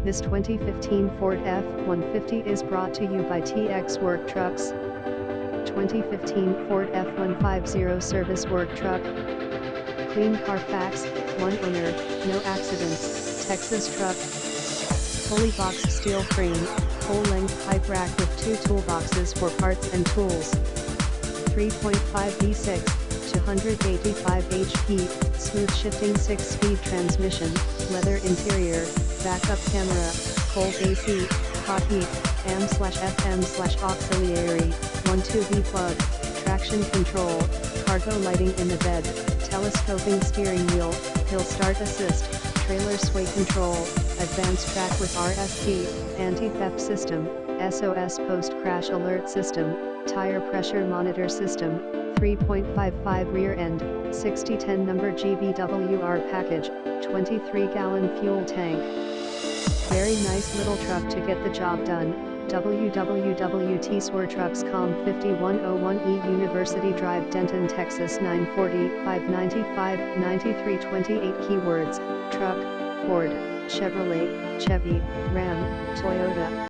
This 2015 Ford F-150 is brought to you by TX Work Trucks. 2015 Ford F-150 Service Work Truck. Clean Carfax, 1 owner, no accidents, Texas truck. Fully boxed steel frame, full-length pipe rack with 2 toolboxes for parts and tools. 3.5 V6, 285 HP, smooth shifting 6-speed transmission, leather interior, backup camera, cold AC, hot heat, AM/FM/auxiliary, 1-2V plug, traction control, cargo lighting in the bed, telescoping steering wheel, hill start assist, trailer sway control, advanced track with RST, anti-theft system, SOS post-crash alert system, tire pressure monitor system, 3.55 rear end, 6010 number GVWR package, 23-gallon fuel tank. Very nice little truck to get the job done. www.tswertrucks.com 5101 E University Drive, Denton, Texas 940 595 9328. Keywords: truck, Ford, Chevrolet, Chevy, Ram, Toyota.